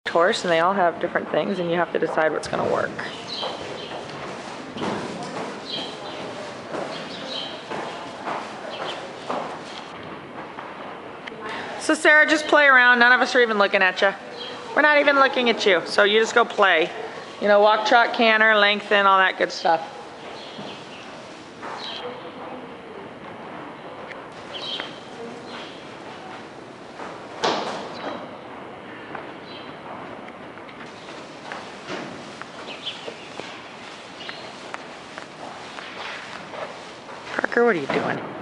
horse and they all have different things and you have to decide what's going to work. So Sarah, just play around. None of us are even looking at you. We're not even looking at you. So you just go play. You know, walk, trot, canter, lengthen, all that good stuff. Parker, what are you doing?